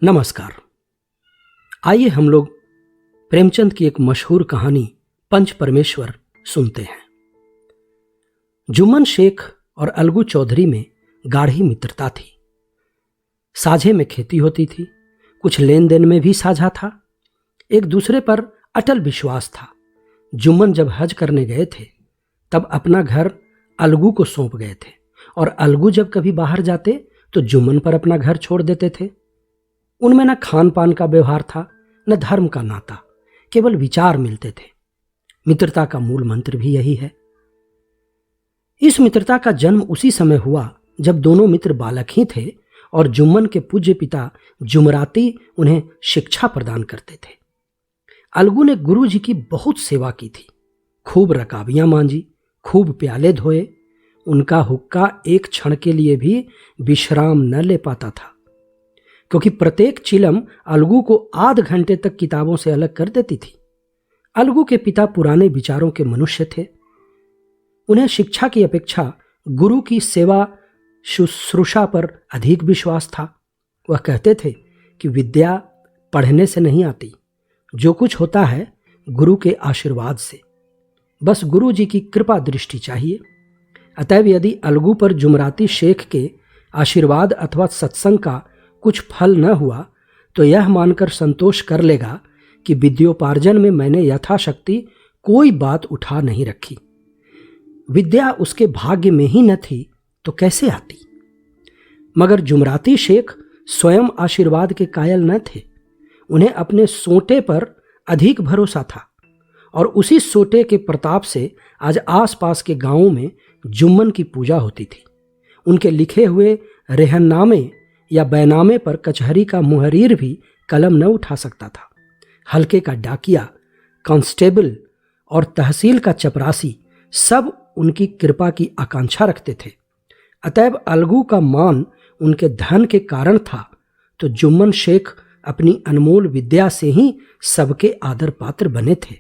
नमस्कार। आइए हम लोग प्रेमचंद की एक मशहूर कहानी पंच परमेश्वर सुनते हैं। जुम्मन शेख और अलगू चौधरी में गाढ़ी मित्रता थी। साझे में खेती होती थी, कुछ लेन देन में भी साझा था। एक दूसरे पर अटल विश्वास था। जुम्मन जब हज करने गए थे तब अपना घर अलगू को सौंप गए थे और अलगू जब कभी बाहर जाते तो जुम्मन पर अपना घर छोड़ देते थे। उनमें न खान पान का व्यवहार था, न धर्म का नाता, केवल विचार मिलते थे। मित्रता का मूल मंत्र भी यही है। इस मित्रता का जन्म उसी समय हुआ जब दोनों मित्र बालक ही थे और जुम्मन के पूज्य पिता जुमराती उन्हें शिक्षा प्रदान करते थे। अलगू ने गुरु जी की बहुत सेवा की थी, खूब रकाबियां मांजी, खूब प्याले धोए। उनका हुक्का एक क्षण के लिए भी विश्राम न ले पाता था, क्योंकि प्रत्येक चिलम अलगू को आध घंटे तक किताबों से अलग कर देती थी। अलगू के पिता पुराने विचारों के मनुष्य थे। उन्हें शिक्षा की अपेक्षा गुरु की सेवा शुश्रूषा पर अधिक विश्वास था। वह कहते थे कि विद्या पढ़ने से नहीं आती, जो कुछ होता है गुरु के आशीर्वाद से। बस गुरु जी की कृपा दृष्टि चाहिए। अतएव यदि अलगू पर जुमराती शेख के आशीर्वाद अथवा सत्संग का कुछ फल न हुआ तो यह मानकर संतोष कर लेगा कि विद्योपार्जन में मैंने यथाशक्ति कोई बात उठा नहीं रखी। विद्या उसके भाग्य में ही न थी तो कैसे आती। मगर जुमराती शेख स्वयं आशीर्वाद के कायल न थे। उन्हें अपने सोटे पर अधिक भरोसा था और उसी सोटे के प्रताप से आज आसपास के गांवों में जुम्मन की पूजा होती थी। उनके लिखे हुए रेहननामे या बैनामे पर कचहरी का मुहरीर भी कलम न उठा सकता था। हल्के का डाकिया, कांस्टेबल और तहसील का चपरासी सब उनकी कृपा की आकांक्षा रखते थे। अतएव अलगू का मान उनके धन के कारण था तो जुम्मन शेख अपनी अनमोल विद्या से ही सबके आदर पात्र बने थे।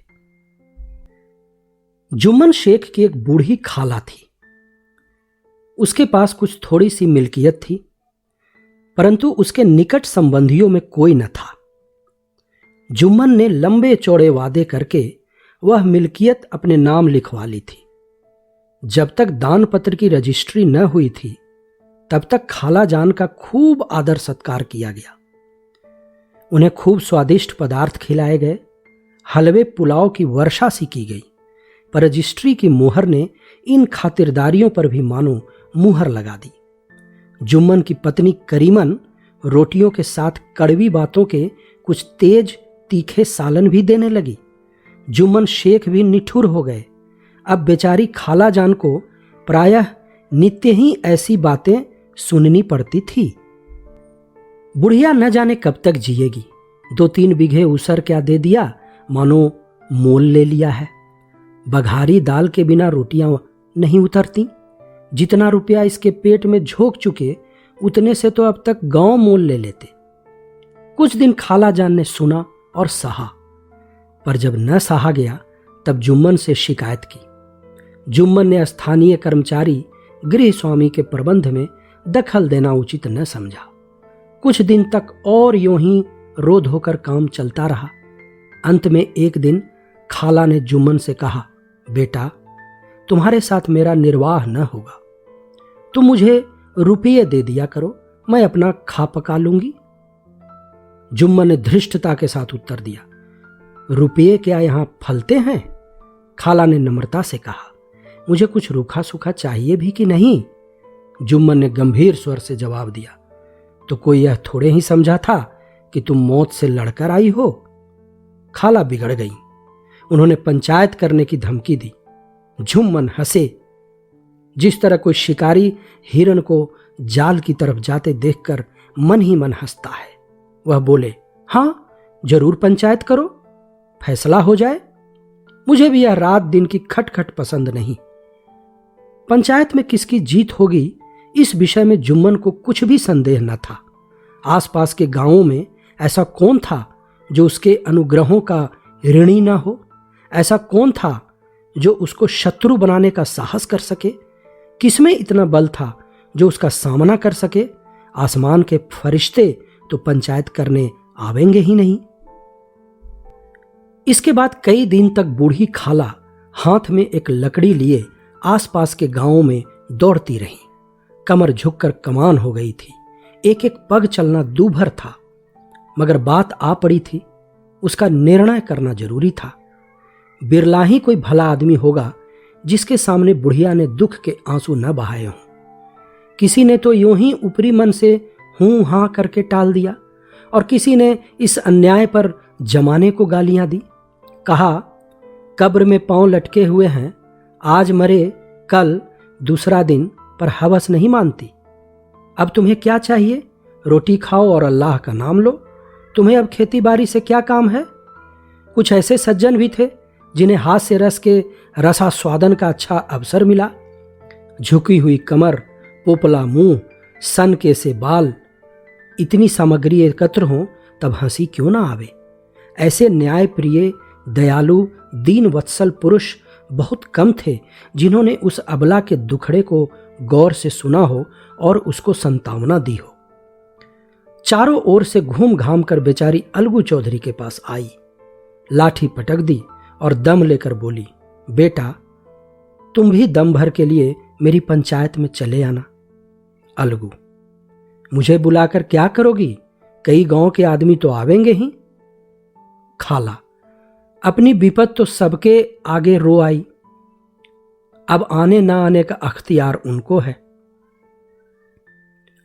जुम्मन शेख की एक बूढ़ी खाला थी। उसके पास कुछ थोड़ी सी मिल्कियत थी, परंतु उसके निकट संबंधियों में कोई न था। जुम्मन ने लंबे चौड़े वादे करके वह मिल्कियत अपने नाम लिखवा ली थी। जब तक दान पत्र की रजिस्ट्री न हुई थी तब तक खाला जान का खूब आदर सत्कार किया गया। उन्हें खूब स्वादिष्ट पदार्थ खिलाए गए। हलवे पुलाव की वर्षा सी की गई, पर रजिस्ट्री की मुहर ने इन खातिरदारियों पर भी मानो मुहर लगा दी। जुम्मन की पत्नी करीमन रोटियों के साथ कड़वी बातों के कुछ तेज तीखे सालन भी देने लगी। जुम्मन शेख भी निठुर हो गए। अब बेचारी खाला जान को प्रायः नित्य ही ऐसी बातें सुननी पड़ती थी। बुढ़िया न जाने कब तक जिएगी। 2-3 बीघे ऊसर क्या दे दिया, मानो मोल ले लिया है। बघारी दाल के बिना रोटियां नहीं उतरती। जितना रुपया इसके पेट में झोंक चुके उतने से तो अब तक गांव मोल ले लेते। कुछ दिन खाला जान ने सुना और सहा, पर जब न सहा गया तब जुम्मन से शिकायत की। जुम्मन ने स्थानीय कर्मचारी गृह स्वामी के प्रबंध में दखल देना उचित न समझा। कुछ दिन तक और यूं ही रोध होकर काम चलता रहा। अंत में एक दिन खाला ने जुम्मन से कहा, बेटा, तुम्हारे साथ मेरा निर्वाह न होगा। तुम मुझे रुपये दे दिया करो, मैं अपना खा पका लूंगी। जुम्मन ने धृष्टता के साथ उत्तर दिया, रुपये क्या यहां फलते हैं? खाला ने नम्रता से कहा, मुझे कुछ रूखा सूखा चाहिए भी कि नहीं? जुम्मन ने गंभीर स्वर से जवाब दिया, तो कोई यह थोड़े ही समझा था कि तुम मौत से लड़कर आई हो। खाला बिगड़ गई। उन्होंने पंचायत करने की धमकी दी। जुम्मन हंसे। जिस तरह कोई शिकारी हिरण को जाल की तरफ जाते देखकर मन ही मन हंसता है। वह बोले, हां, जरूर पंचायत करो, फैसला हो जाए। मुझे भी यह रात दिन की खटखट पसंद नहीं। पंचायत में किसकी जीत होगी इस विषय में जुम्मन को कुछ भी संदेह न था। आसपास के गांवों में ऐसा कौन था जो उसके अनुग्रहों का ऋणी न हो? ऐसा कौन था जो उसको शत्रु बनाने का साहस कर सके? किसमें इतना बल था जो उसका सामना कर सके? आसमान के फरिश्ते तो पंचायत करने आवेंगे ही नहीं। इसके बाद कई दिन तक बूढ़ी खाला हाथ में एक लकड़ी लिए आसपास के गांवों में दौड़ती रही। कमर झुककर कमान हो गई थी, एक एक पग चलना दूभर था, मगर बात आ पड़ी थी, उसका निर्णय करना जरूरी था। बिरला ही कोई भला आदमी होगा जिसके सामने बुढ़िया ने दुख के आंसू न बहाए हों। किसी ने तो यूं ही ऊपरी मन से हूं हां करके टाल दिया और किसी ने इस अन्याय पर जमाने को गालियां दी। कहा, कब्र में पांव लटके हुए हैं, आज मरे कल दूसरा दिन, पर हवस नहीं मानती। अब तुम्हें क्या चाहिए? रोटी खाओ और अल्लाह का नाम लो। तुम्हें अब खेती बाड़ी से क्या काम है? कुछ ऐसे सज्जन भी थे जिन्हें हास्य रस के रसास्वादन का अच्छा अवसर मिला। झुकी हुई कमर, पोपला मुंह, सन के से बाल, इतनी सामग्री एकत्र हो तब हंसी क्यों ना आवे। ऐसे न्याय प्रिय, दयालु, दीन वत्सल पुरुष बहुत कम थे जिन्होंने उस अबला के दुखड़े को गौर से सुना हो और उसको संतावना दी हो। चारों ओर से घूम घाम कर बेचारी अलगू चौधरी के पास आई, लाठी पटक दी और दम लेकर बोली, बेटा तुम भी दम भर के लिए मेरी पंचायत में चले आना। अलगू, मुझे बुलाकर क्या करोगी? कई गांव के आदमी तो आवेंगे ही। खाला, अपनी विपत तो सबके आगे रो आई, अब आने ना आने का अख्तियार उनको है।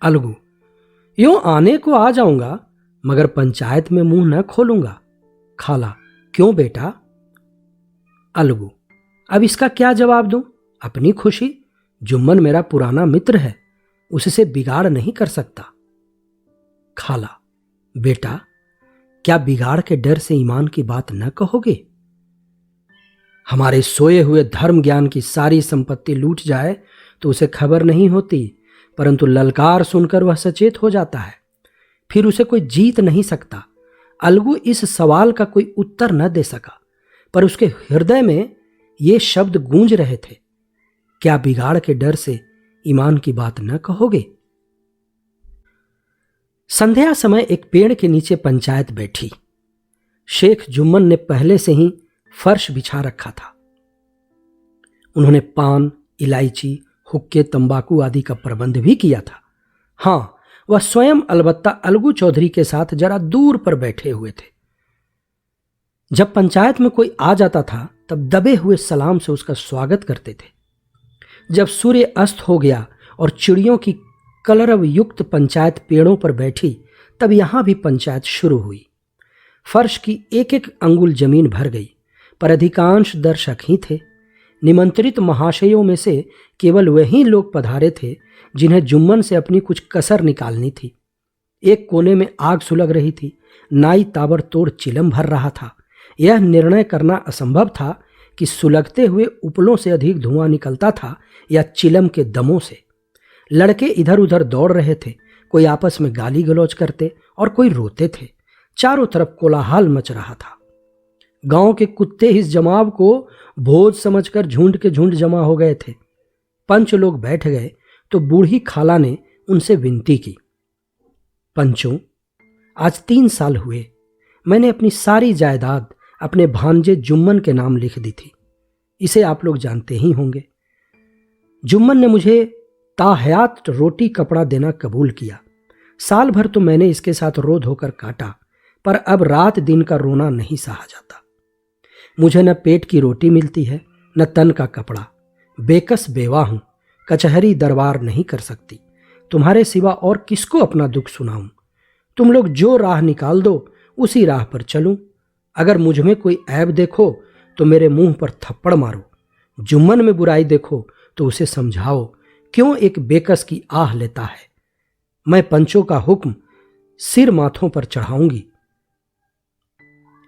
अलगू, यूं आने को आ जाऊंगा मगर पंचायत में मुंह न खोलूंगा। खाला, क्यों बेटा? अलगू, अब इसका क्या जवाब दूं? अपनी खुशी, जुम्मन मेरा पुराना मित्र है, उससे बिगाड़ नहीं कर सकता। खाला, बेटा क्या बिगाड़ के डर से ईमान की बात न कहोगे? हमारे सोए हुए धर्म ज्ञान की सारी संपत्ति लूट जाए तो उसे खबर नहीं होती, परंतु ललकार सुनकर वह सचेत हो जाता है, फिर उसे कोई जीत नहीं सकता। अलगू इस सवाल का कोई उत्तर न दे सका, पर उसके हृदय में ये शब्द गूंज रहे थे, क्या बिगाड़ के डर से ईमान की बात न कहोगे? संध्या समय एक पेड़ के नीचे पंचायत बैठी। शेख जुम्मन ने पहले से ही फर्श बिछा रखा था। उन्होंने पान, इलायची, हुक्के, तंबाकू आदि का प्रबंध भी किया था। हां, वह स्वयं अलबत्ता अलगू चौधरी के साथ जरा दूर पर बैठे हुए थे। जब पंचायत में कोई आ जाता था तब दबे हुए सलाम से उसका स्वागत करते थे। जब सूर्य अस्त हो गया और चिड़ियों की कलरव युक्त पंचायत पेड़ों पर बैठी, तब यहां भी पंचायत शुरू हुई। फर्श की एक एक अंगुल जमीन भर गई, पर अधिकांश दर्शक ही थे। निमंत्रित महाशयों में से केवल वही लोग पधारे थे जिन्हें जुम्मन से अपनी कुछ कसर निकालनी थी। एक कोने में आग सुलग रही थी, नाई ताबड़तोड़ चिलम भर रहा था। यह निर्णय करना असंभव था कि सुलगते हुए उपलों से अधिक धुआं निकलता था या चिलम के दमों से। लड़के इधर उधर दौड़ रहे थे, कोई आपस में गाली गलौज करते और कोई रोते थे। चारों तरफ कोलाहल मच रहा था। गांव के कुत्ते इस जमाव को भोज समझकर झुंड के झुंड जमा हो गए थे। पंच लोग बैठ गए तो बूढ़ी खाला ने उनसे विनती की, पंचों, आज 3 साल हुए मैंने अपनी सारी जायदाद अपने भांजे जुम्मन के नाम लिख दी थी। इसे आप लोग जानते ही होंगे। जुम्मन ने मुझे ताहयात रोटी कपड़ा देना कबूल किया। साल भर तो मैंने इसके साथ रो धोकर काटा, पर अब रात दिन का रोना नहीं सहा जाता। मुझे न पेट की रोटी मिलती है न तन का कपड़ा। बेकस बेवा हूं, कचहरी दरबार नहीं कर सकती। तुम्हारे सिवा और किसको अपना दुख सुनाऊं? तुम लोग जो राह निकाल दो उसी राह पर चलूं। अगर मुझ में कोई ऐब देखो तो मेरे मुंह पर थप्पड़ मारो। जुम्मन में बुराई देखो तो उसे समझाओ क्यों एक बेकस की आह लेता है। मैं पंचों का हुक्म सिर माथों पर चढ़ाऊंगी।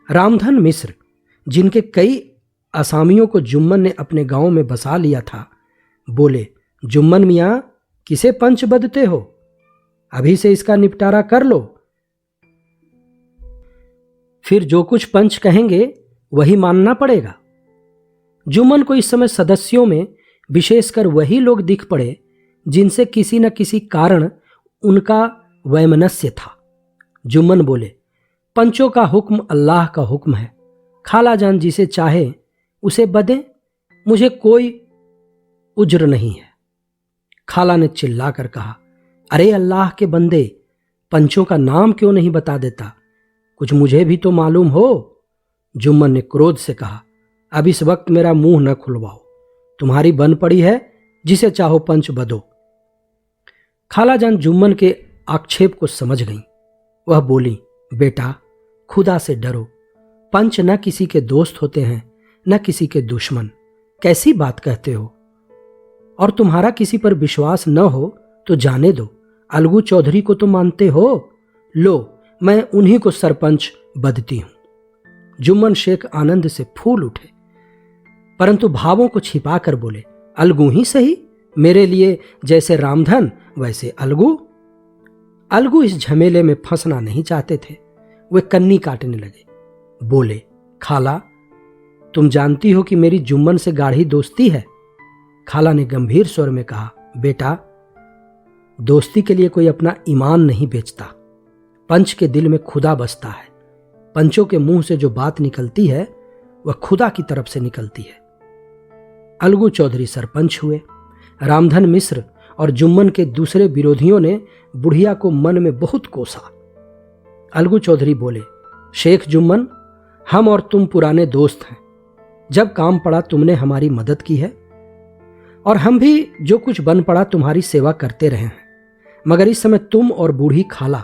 रामधन मिश्र, जिनके कई असामियों को जुम्मन ने अपने गांव में बसा लिया था, बोले, जुम्मन मियां, किसे पंच बदते हो? अभी से इसका निपटारा कर लो, फिर जो कुछ पंच कहेंगे वही मानना पड़ेगा। जुम्मन को इस समय सदस्यों में विशेषकर वही लोग दिख पड़े जिनसे किसी न किसी कारण उनका वैमनस्य था। जुम्मन बोले, पंचों का हुक्म अल्लाह का हुक्म है। खाला जान जिसे चाहे उसे बदे, मुझे कोई उज्र नहीं है। खाला ने चिल्लाकर कहा, अरे अल्लाह के बंदे, पंचों का नाम क्यों नहीं बता देता? कुछ मुझे भी तो मालूम हो। जुम्मन ने क्रोध से कहा, अब इस वक्त मेरा मुंह न खुलवाओ। तुम्हारी बन पड़ी है, जिसे चाहो पंच बदो। खाला जान जुम्मन के आक्षेप को समझ गईं। वह बोली, बेटा खुदा से डरो। पंच न किसी के दोस्त होते हैं न किसी के दुश्मन। कैसी बात कहते हो? और तुम्हारा किसी पर विश्वास न हो तो जाने दो। अलगू चौधरी को तो मानते हो। लो, मैं उन्हीं को सरपंच बदती हूं। जुम्मन शेख आनंद से फूल उठे, परंतु भावों को छिपाकर बोले, अलगू ही सही, मेरे लिए जैसे रामधन वैसे अलगू। अलगू इस झमेले में फंसना नहीं चाहते थे। वे कन्नी काटने लगे। बोले, खाला तुम जानती हो कि मेरी जुम्मन से गाढ़ी दोस्ती है। खाला ने गंभीर स्वर में कहा, बेटा दोस्ती के लिए कोई अपना ईमान नहीं बेचता। पंच के दिल में खुदा बसता है। पंचों के मुंह से जो बात निकलती है वह खुदा की तरफ से निकलती है। अलगू चौधरी सरपंच हुए। रामधन मिश्र और जुम्मन के दूसरे विरोधियों ने बुढ़िया को मन में बहुत कोसा। अलगू चौधरी बोले, शेख जुम्मन, हम और तुम पुराने दोस्त हैं। जब काम पड़ा तुमने हमारी मदद की है और हम भी जो कुछ बन पड़ा तुम्हारी सेवा करते रहे हैं, मगर इस समय तुम और बूढ़ी खाला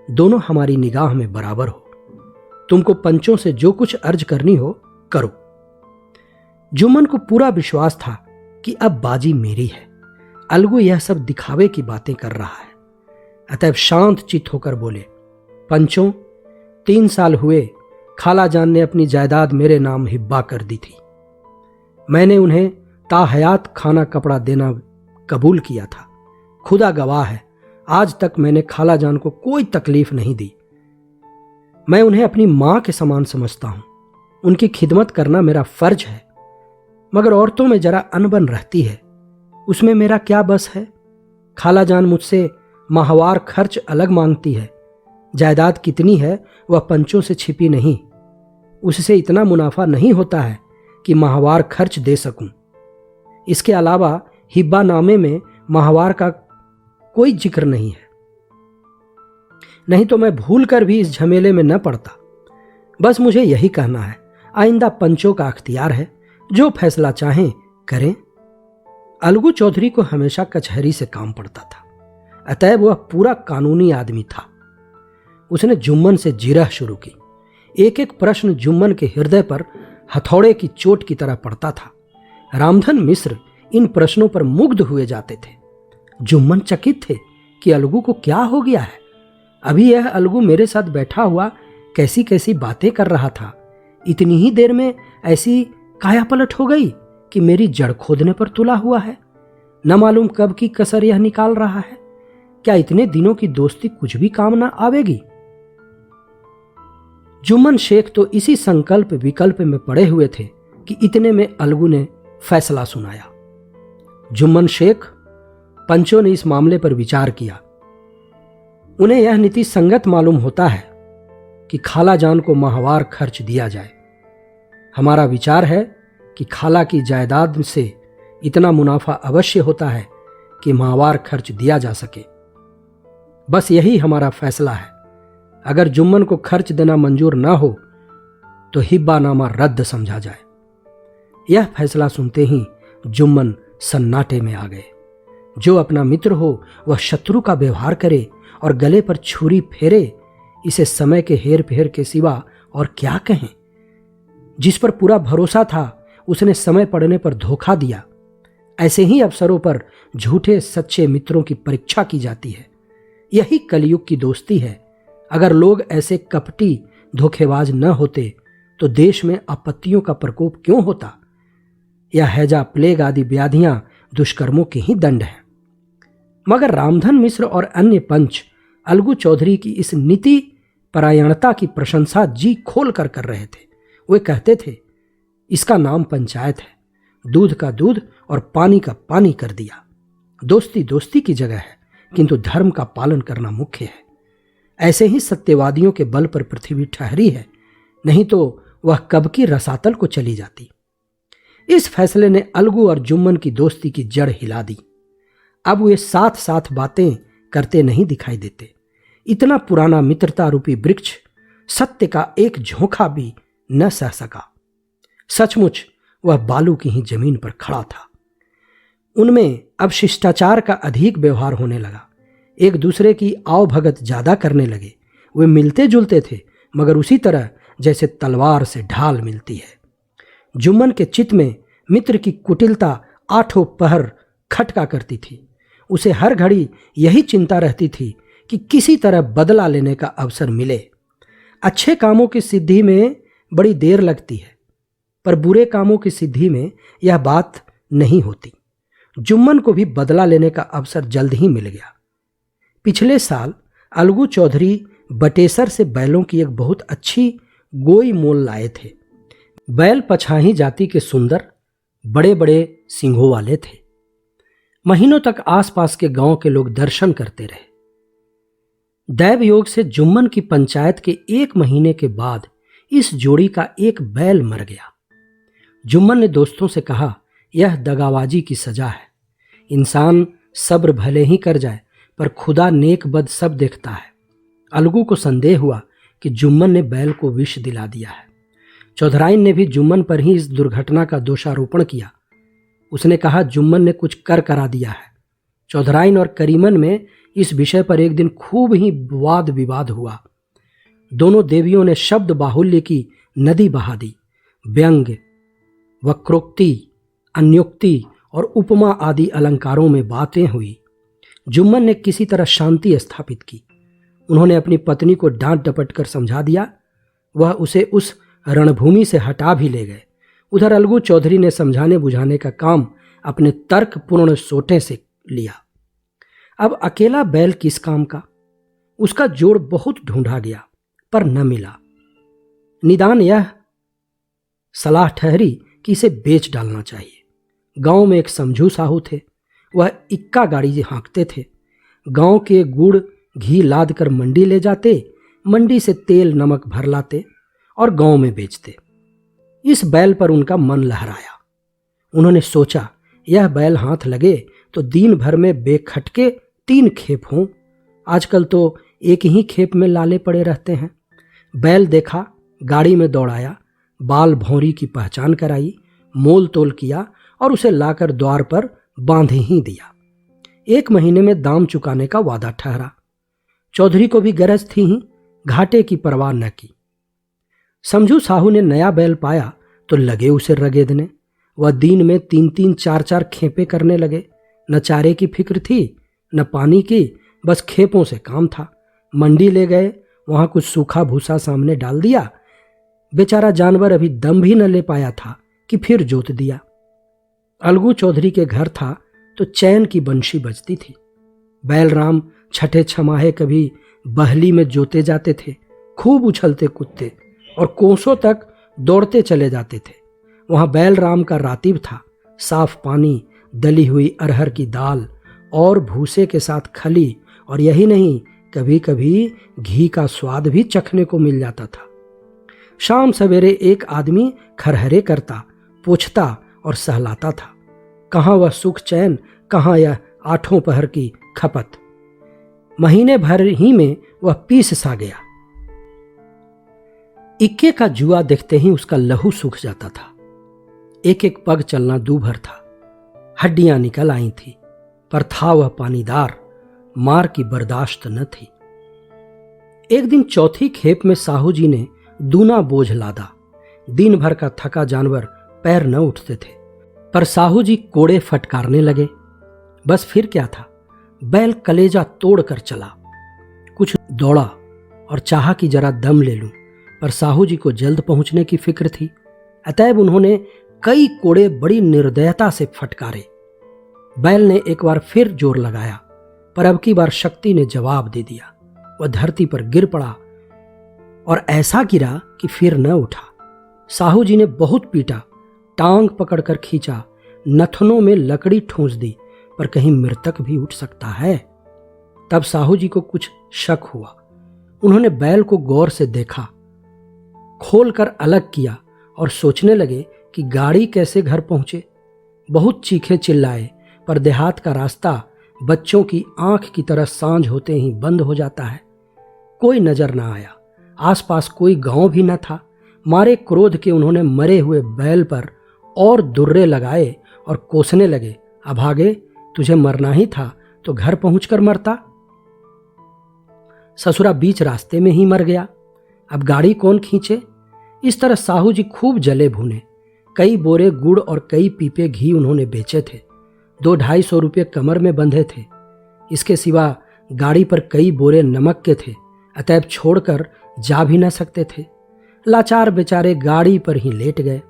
दोनों हमारी निगाह में बराबर हो। तुमको पंचों से जो कुछ अर्ज करनी हो करो। जुम्मन को पूरा विश्वास था कि अब बाजी मेरी है। अलगू यह सब दिखावे की बातें कर रहा है। अतएव शांत चित्त होकर बोले, पंचों 3 साल हुए खाला जान ने अपनी जायदाद मेरे नाम हिब्बा कर दी थी। मैंने उन्हें ताहयात खाना कपड़ा देना कबूल किया था। खुदा गवाह है, आज तक मैंने खाला जान को कोई तकलीफ नहीं दी। मैं उन्हें अपनी मां के समान समझता हूं। उनकी खिदमत करना मेरा फर्ज है। मगर औरतों में जरा अनबन रहती है, उसमें मेरा क्या बस है? खाला जान मुझसे माहवार खर्च अलग मांगती है। जायदाद कितनी है वह पंचों से छिपी नहीं। उससे इतना मुनाफा नहीं होता है कि माहवार खर्च दे सकूं। इसके अलावा हिब्बा नामे में माहवार का कोई जिक्र नहीं है। नहीं तो मैं भूल कर भी इस झमेले में न पड़ता। बस मुझे यही कहना है, आइंदा पंचों का अख्तियार है, जो फैसला चाहें करें। अलगू चौधरी को हमेशा कचहरी से काम पड़ता था, अतएव वह पूरा कानूनी आदमी था। उसने जुम्मन से जिरह शुरू की। एक एक प्रश्न जुम्मन के हृदय पर हथौड़े की चोट की तरह पड़ता था। रामधन मिश्र इन प्रश्नों पर मुग्ध हुए जाते थे। जुम्मन चकित थे कि अलगू को क्या हो गया है। अभी यह अलगू मेरे साथ बैठा हुआ कैसी कैसी बातें कर रहा था, इतनी ही देर में ऐसी कायापलट हो गई कि मेरी जड़ खोदने पर तुला हुआ है। न मालूम कब की कसर यह निकाल रहा है। क्या इतने दिनों की दोस्ती कुछ भी काम ना आवेगी? जुम्मन शेख तो इसी संकल्प विकल्प में पड़े हुए थे कि इतने में अलगू ने फैसला सुनाया। जुम्मन शेख, पंचों ने इस मामले पर विचार किया। उन्हें यह नीति संगत मालूम होता है कि खाला जान को माहवार खर्च दिया जाए। हमारा विचार है कि खाला की जायदाद से इतना मुनाफा अवश्य होता है कि माहवार खर्च दिया जा सके। बस यही हमारा फैसला है। अगर जुम्मन को खर्च देना मंजूर ना हो तो हिब्बानामा रद्द समझा जाए। यह फैसला सुनते ही जुम्मन सन्नाटे में आ गए। जो अपना मित्र हो वह शत्रु का व्यवहार करे और गले पर छुरी फेरे, इसे समय के हेर फेर के सिवा और क्या कहें। जिस पर पूरा भरोसा था उसने समय पड़ने पर धोखा दिया। ऐसे ही अवसरों पर झूठे सच्चे मित्रों की परीक्षा की जाती है। यही कलयुग की दोस्ती है। अगर लोग ऐसे कपटी धोखेबाज न होते तो देश में आपत्तियों का प्रकोप क्यों होता? यह हैजा, प्लेग आदि व्याधियां दुष्कर्मों के ही दंड हैं। मगर रामधन मिश्र और अन्य पंच अलगू चौधरी की इस नीति परायणता की प्रशंसा जी खोल कर रहे थे। वे कहते थे, इसका नाम पंचायत है, दूध का दूध और पानी का पानी कर दिया। दोस्ती दोस्ती की जगह है, किंतु धर्म का पालन करना मुख्य है। ऐसे ही सत्यवादियों के बल पर पृथ्वी ठहरी है, नहीं तो वह कब की रसातल को चली जाती। इस फैसले ने अलगू और जुम्मन की दोस्ती की जड़ हिला दी। अब वे साथ साथ बातें करते नहीं दिखाई देते। इतना पुराना मित्रता रूपी वृक्ष सत्य का एक झोंका भी न सह सका। सचमुच वह बालू की ही जमीन पर खड़ा था। उनमें अब शिष्टाचार का अधिक व्यवहार होने लगा। एक दूसरे की आवभगत ज्यादा करने लगे। वे मिलते जुलते थे, मगर उसी तरह जैसे तलवार से ढाल मिलती है। जुम्मन के चित्त में मित्र की कुटिलता आठों पहर खटका करती थी। उसे हर घड़ी यही चिंता रहती थी कि किसी तरह बदला लेने का अवसर मिले। अच्छे कामों की सिद्धि में बड़ी देर लगती है, पर बुरे कामों की सिद्धि में यह बात नहीं होती। जुम्मन को भी बदला लेने का अवसर जल्द ही मिल गया। पिछले साल अलगू चौधरी बटेसर से बैलों की एक बहुत अच्छी गोई मोल लाए थे। बैल पछाही जाति के सुंदर बड़े बड़े सींगों वाले थे। महीनों तक आसपास के गांव के लोग दर्शन करते रहे। दैव योग से जुम्मन की पंचायत के 1 महीने के बाद इस जोड़ी का एक बैल मर गया। जुम्मन ने दोस्तों से कहा, यह दगाबाजी की सजा है। इंसान सब्र भले ही कर जाए, पर खुदा नेक बद सब देखता है। अलगू को संदेह हुआ कि जुम्मन ने बैल को विष दिला दिया है। चौधराइन ने भी जुम्मन पर ही इस दुर्घटना का दोषारोपण किया। उसने कहा, जुम्मन ने कुछ कर करा दिया है। चौधराइन और करीमन में इस विषय पर एक दिन खूब ही वाद विवाद हुआ। दोनों देवियों ने शब्द बाहुल्य की नदी बहा दी। व्यंग, वक्रोक्ति, अन्योक्ति और उपमा आदि अलंकारों में बातें हुई। जुम्मन ने किसी तरह शांति स्थापित की। उन्होंने अपनी पत्नी को डांट डपट कर समझा दिया। वह उसे उस रणभूमि से हटा भी ले गए। उधर अलगू चौधरी ने समझाने बुझाने का काम अपने तर्कपूर्ण सोटे से लिया। अब अकेला बैल किस काम का? उसका जोड़ बहुत ढूंढा गया, पर न मिला। निदान यह सलाह ठहरी कि इसे बेच डालना चाहिए। गांव में एक समझू साहू थे। वह इक्का गाड़ी हाँकते थे। गांव के गुड़ घी लाद कर मंडी ले जाते, मंडी से तेल नमक भर लाते और गांव में बेचते। इस बैल पर उनका मन लहराया। उन्होंने सोचा, यह बैल हाथ लगे तो दिन भर में बेखटके 3 खेप हों। आजकल तो एक ही खेप में लाले पड़े रहते हैं। बैल देखा, गाड़ी में दौड़ाया, बाल भौरी की पहचान कराई, मोल तोल किया और उसे लाकर द्वार पर बांध ही दिया। 1 महीने में दाम चुकाने का वादा ठहरा। चौधरी को भी गरज थी ही, घाटे की परवाह न की। समझू साहू ने नया बैल पाया तो लगे उसे रगेदने। वह दिन में 3-3, 4-4 खेपे करने लगे। न चारे की फिक्र थी न पानी की, बस खेपों से काम था। मंडी ले गए, वहां कुछ सूखा भूसा सामने डाल दिया। बेचारा जानवर अभी दम भी न ले पाया था कि फिर जोत दिया। अलगू चौधरी के घर था तो चैन की बंशी बजती थी। बैलराम छठे छमाहे कभी बहली में जोते जाते थे। खूब उछलते कूदते और कोसों तक दौड़ते चले जाते थे। वहां बैलराम का रातिब था। साफ पानी, दली हुई अरहर की दाल और भूसे के साथ खली, और यही नहीं, कभी कभी घी का स्वाद भी चखने को मिल जाता था। शाम सवेरे एक आदमी खरहरे करता, पोछता और सहलाता था। कहाँ वह सुख चैन, कहाँ यह 8 पहर की खपत। महीने भर ही में वह पीस सा गया। इक्के का जुआ देखते ही उसका लहू सूख जाता था। एक एक पग चलना दूभर था। हड्डियां निकल आई थी, पर था वह पानीदार, मार की बर्दाश्त न थी। एक दिन चौथी खेप में साहू जी ने दूना बोझ लादा। दिन भर का थका जानवर पैर न उठते थे, पर साहू जी कोड़े फटकारने लगे। बस फिर क्या था, बैल कलेजा तोड़कर चला। कुछ दौड़ा और चाहा कि जरा दम ले लूं, पर साहू जी को जल्द पहुंचने की फिक्र थी। अतएव उन्होंने कई कोड़े बड़ी निर्दयता से फटकारे। बैल ने एक बार फिर जोर लगाया, पर अब की बार शक्ति ने जवाब दे दिया। वह धरती पर गिर पड़ा और ऐसा गिरा कि फिर न उठा। साहू जी ने बहुत पीटा, टांग पकड़कर खींचा, नथनों में लकड़ी ठूंस दी, पर कहीं मृतक भी उठ सकता है। तब साहू जी को कुछ शक हुआ। उन्होंने बैल को गौर से देखा, खोलकर अलग किया और सोचने लगे कि गाड़ी कैसे घर पहुंचे। बहुत चीखे चिल्लाए, पर देहात का रास्ता बच्चों की आंख की तरह सांझ होते ही बंद हो जाता है। कोई नजर ना आया, आसपास कोई गांव भी न था। मारे क्रोध के उन्होंने मरे हुए बैल पर और दुर्रे लगाए और कोसने लगे, अभागे, तुझे मरना ही था तो घर पहुंचकर मरता। ससुरा बीच रास्ते में ही मर गया, अब गाड़ी कौन खींचे। इस तरह साहू जी खूब जले भुने। कई बोरे गुड़ और कई पीपे घी उन्होंने बेचे थे। 200-250 रुपये कमर में बंधे थे। इसके सिवा गाड़ी पर कई बोरे नमक के थे, अतएव छोड़कर जा भी न सकते थे। लाचार बेचारे गाड़ी पर ही लेट गए।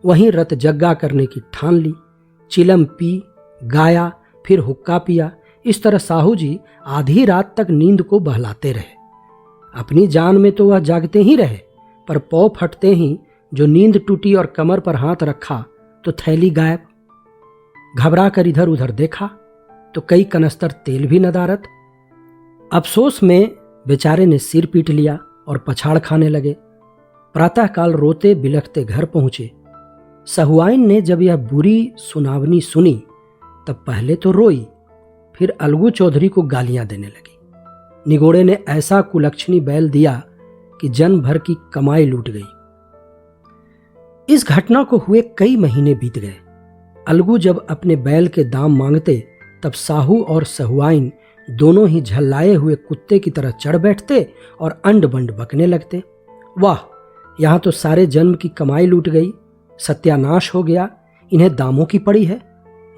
वहीं रत जग्गा करने की ठान ली। चिलम पी, गाया, फिर हुक्का पिया। इस तरह साहू जी आधी रात तक नींद को बहलाते रहे। अपनी जान में तो वह जागते ही रहे, पर पौ फटते ही जो नींद टूटी और कमर पर हाथ रखा तो थैली गायब। घबरा कर इधर उधर देखा तो कई कनस्तर तेल भी नदारत। अफसोस में बेचारे ने सिर पीट लिया और पछाड़ खाने लगे। प्रातःकाल रोते बिलखते घर पहुंचे। सहुआइन ने जब यह बुरी सुनावनी सुनी तब पहले तो रोई, फिर अलगू चौधरी को गालियां देने लगी। निगोड़े ने ऐसा कुलक्षणी बैल दिया कि जन भर की कमाई लूट गई। इस घटना को हुए कई महीने बीत गए। अलगू जब अपने बैल के दाम मांगते तब साहू और सहुआइन दोनों ही झल्लाए हुए कुत्ते की तरह चढ़ बैठते और अंड बंड बकने लगते। वाह, यहां तो सारे जन्म की कमाई लूट गई, सत्यानाश हो गया, इन्हें दामों की पड़ी है।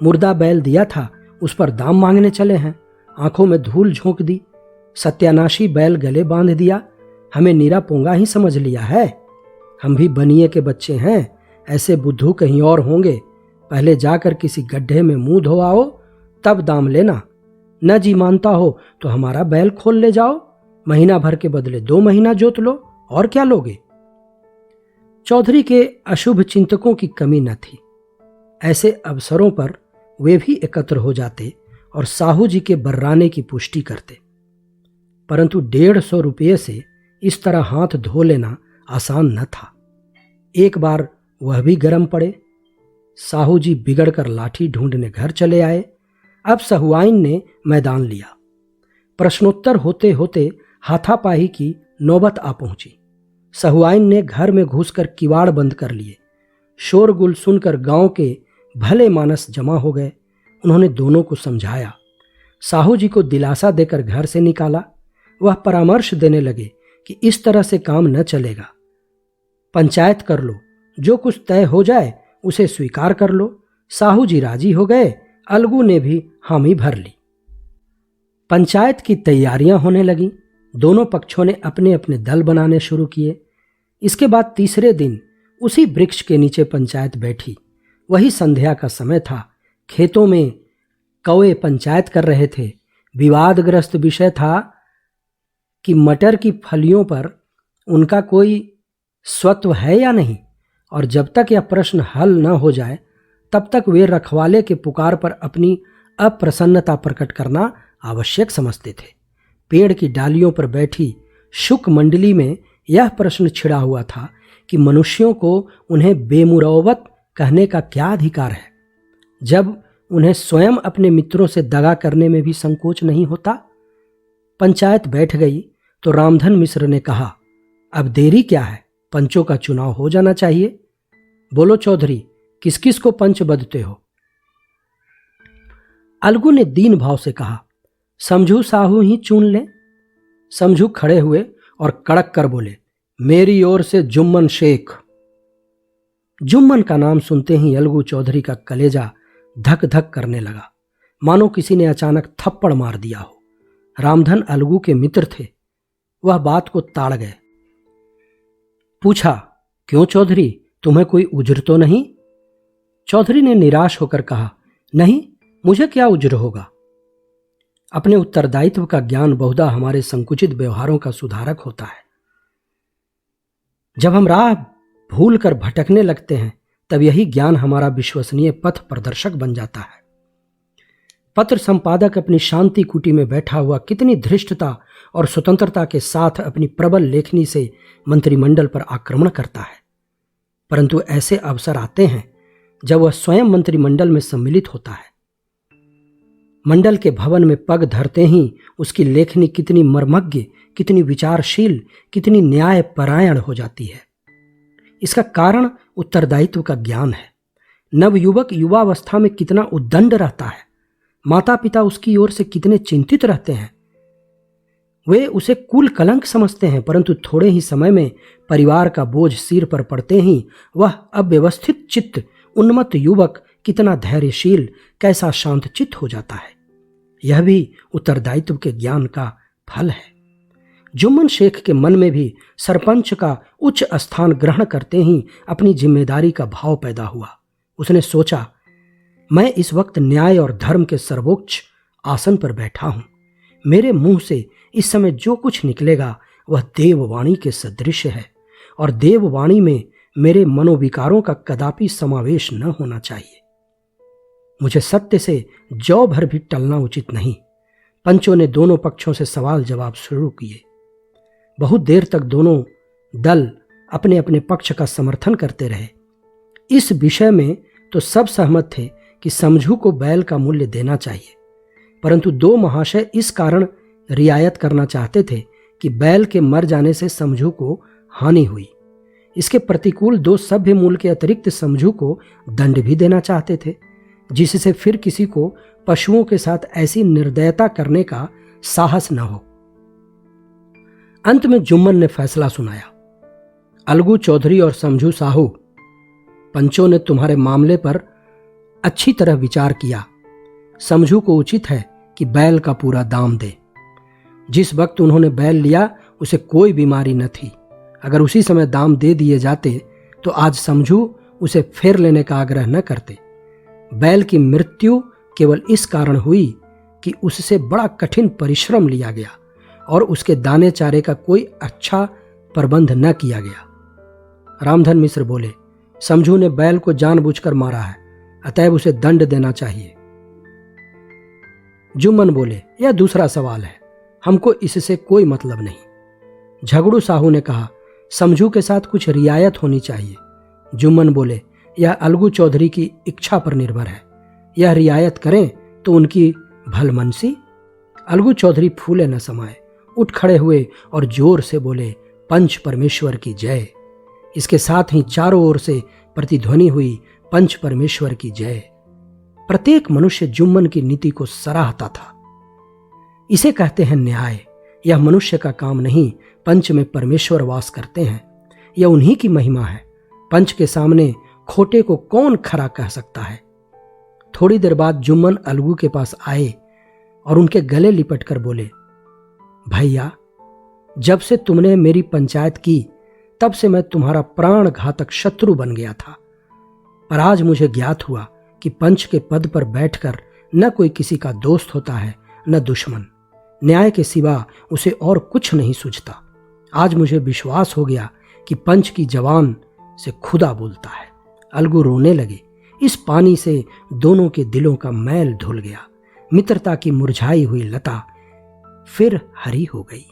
मुर्दा बैल दिया था, उस पर दाम मांगने चले हैं। आंखों में धूल झोंक दी। सत्यानाशी बैल गले बांध दिया, हमें नीरा पोंगा ही समझ लिया है। हम भी बनिए के बच्चे हैं, ऐसे बुद्धू कहीं और होंगे। पहले जाकर किसी गड्ढे में मुंह धो आओ, तब दाम लेना। न जी मानता हो तो हमारा बैल खोल ले जाओ, महीना भर के बदले 2 महीना जोत लो, और क्या लोगे। चौधरी के अशुभ चिंतकों की कमी न थी। ऐसे अवसरों पर वे भी एकत्र हो जाते और साहू जी के बर्राने की पुष्टि करते। परंतु 150 रुपये से इस तरह हाथ धो लेना आसान न था। एक बार वह भी गर्म पड़े। साहू जी बिगड़कर लाठी ढूंढने घर चले आए। अब सहुआइन ने मैदान लिया। प्रश्नोत्तर होते होते हाथापाई की नौबत आ पहुंची। सहुआइन ने घर में घुसकर किवाड़ बंद कर लिए। शोरगुल सुनकर गांव के भले मानस जमा हो गए। उन्होंने दोनों को समझाया। साहू जी को दिलासा देकर घर से निकाला। वह परामर्श देने लगे कि इस तरह से काम न चलेगा। पंचायत कर लो, जो कुछ तय हो जाए उसे स्वीकार कर लो। साहू जी राजी हो गए। अलगू ने भी हामी भर ली। पंचायत की तैयारियां होने लगीं। दोनों पक्षों ने अपने अपने दल बनाने शुरू किए। इसके बाद तीसरे दिन उसी वृक्ष के नीचे पंचायत बैठी। वही संध्या का समय था। खेतों में कौवे पंचायत कर रहे थे। विवादग्रस्त विषय था कि मटर की फलियों पर उनका कोई स्वत्व है या नहीं, और जब तक यह प्रश्न हल न हो जाए तब तक वे रखवाले के पुकार पर अपनी अप्रसन्नता प्रकट करना आवश्यक समझते थे। पेड़ की डालियों पर बैठी शुक मंडली में यह प्रश्न छिड़ा हुआ था कि मनुष्यों को उन्हें बेमुरौवत कहने का क्या अधिकार है, जब उन्हें स्वयं अपने मित्रों से दगा करने में भी संकोच नहीं होता। पंचायत बैठ गई तो रामधन मिश्र ने कहा, अब देरी क्या है, पंचों का चुनाव हो जाना चाहिए। बोलो चौधरी, किस किस को पंच बदते हो। अलगू ने दीन भाव से कहा, समझू साहू ही चुन ले। समझू खड़े हुए और कड़क कर बोले, मेरी ओर से जुम्मन शेख। जुम्मन का नाम सुनते ही अलगू चौधरी का कलेजा धक धक करने लगा, मानो किसी ने अचानक थप्पड़ मार दिया हो। रामधन अलगू के मित्र थे। वह बात को ताड़ गए। पूछा, क्यों चौधरी, तुम्हें कोई उज्र तो नहीं। चौधरी ने निराश होकर कहा, नहीं, मुझे क्या उज्र होगा। अपने उत्तरदायित्व का ज्ञान बहुधा हमारे संकुचित व्यवहारों का सुधारक होता है। जब हम राह भूल कर भटकने लगते हैं तब यही ज्ञान हमारा विश्वसनीय पथ प्रदर्शक बन जाता है। पत्र संपादक अपनी शांति कुटी में बैठा हुआ कितनी धृष्टता और स्वतंत्रता के साथ अपनी प्रबल लेखनी से मंत्रिमंडल पर आक्रमण करता है, परंतु ऐसे अवसर आते हैं जब वह स्वयं मंत्रिमंडल में सम्मिलित होता है। मंडल के भवन में पग धरते ही उसकी लेखनी कितनी मर्मज्ञ, कितनी विचारशील, कितनी न्यायपरायण हो जाती है। इसका कारण उत्तरदायित्व का ज्ञान है। नवयुवक युवावस्था में कितना उद्दंड रहता है, माता पिता उसकी ओर से कितने चिंतित रहते हैं। वे उसे कुल कलंक समझते हैं, परंतु थोड़े ही समय में परिवार का बोझ सिर पर पड़ते ही वह अव्यवस्थित चित्त उन्मत्त युवक कितना धैर्यशील, कैसा शांतचित्त हो जाता है। यह भी उत्तरदायित्व के ज्ञान का फल है। जुम्मन शेख के मन में भी सरपंच का उच्च स्थान ग्रहण करते ही अपनी जिम्मेदारी का भाव पैदा हुआ। उसने सोचा, मैं इस वक्त न्याय और धर्म के सर्वोच्च आसन पर बैठा हूं। मेरे मुंह से इस समय जो कुछ निकलेगा वह देववाणी के सदृश है, और देववाणी में मेरे मनोविकारों का कदापि समावेश न होना चाहिए। मुझे सत्य से जौ भर भी टलना उचित नहीं। पंचों ने दोनों पक्षों से सवाल जवाब शुरू किए। बहुत देर तक दोनों दल अपने अपने पक्ष का समर्थन करते रहे। इस विषय में तो सब सहमत थे कि समझू को बैल का मूल्य देना चाहिए, परंतु दो महाशय इस कारण रियायत करना चाहते थे कि बैल के मर जाने से समझू को हानि हुई। इसके प्रतिकूल दो सभ्य मूल के अतिरिक्त समझू को दंड भी देना चाहते थे, जिससे फिर किसी को पशुओं के साथ ऐसी निर्दयता करने का साहस न हो। अंत में जुम्मन ने फैसला सुनाया, अलगू चौधरी और समझू साहू, पंचों ने तुम्हारे मामले पर अच्छी तरह विचार किया। समझू को उचित है कि बैल का पूरा दाम दे। जिस वक्त उन्होंने बैल लिया उसे कोई बीमारी न थी। अगर उसी समय दाम दे दिए जाते तो आज समझू उसे फेर लेने का आग्रह न करते। बैल की मृत्यु केवल इस कारण हुई कि उससे बड़ा कठिन परिश्रम लिया गया और उसके दाने चारे का कोई अच्छा प्रबंध न किया गया। रामधन मिश्र बोले, समझू ने बैल को जानबूझकर मारा है, अतएव उसे दंड देना चाहिए। जुम्मन बोले, यह दूसरा सवाल है, हमको इससे कोई मतलब नहीं। झगड़ू साहू ने कहा, समझू के साथ कुछ रियायत होनी चाहिए। जुम्मन बोले, यह अलगू चौधरी की इच्छा पर निर्भर है। यह रियायत करें तो उनकी भलमनसी। अलगू चौधरी फूले न समाये, उठ खड़े हुए और जोर से बोले, पंच परमेश्वर की जय। इसके साथ ही चारों ओर से प्रतिध्वनि हुई, पंच परमेश्वर की जय। प्रत्येक मनुष्य जुम्मन की नीति को सराहता था। इसे कहते हैं न्याय। यह मनुष्य का काम नहीं, पंच में परमेश्वर वास करते हैं। यह उन्हीं की महिमा है। पंच के सामने खोटे को कौन खरा कह सकता है। थोड़ी देर बाद जुम्मन अलगू के पास आए और उनके गले लिपटकर बोले, भैया, जब से तुमने मेरी पंचायत की तब से मैं तुम्हारा प्राण घातक शत्रु बन गया था, पर आज मुझे ज्ञात हुआ कि पंच के पद पर बैठकर न कोई किसी का दोस्त होता है न दुश्मन। न्याय के सिवा उसे और कुछ नहीं सूझता। आज मुझे विश्वास हो गया कि पंच की जवान से खुदा बोलता है। अलगू रोने लगे। इस पानी से दोनों के दिलों का मैल धुल गया। मित्रता की मुरझाई हुई लता फिर हरी हो गई।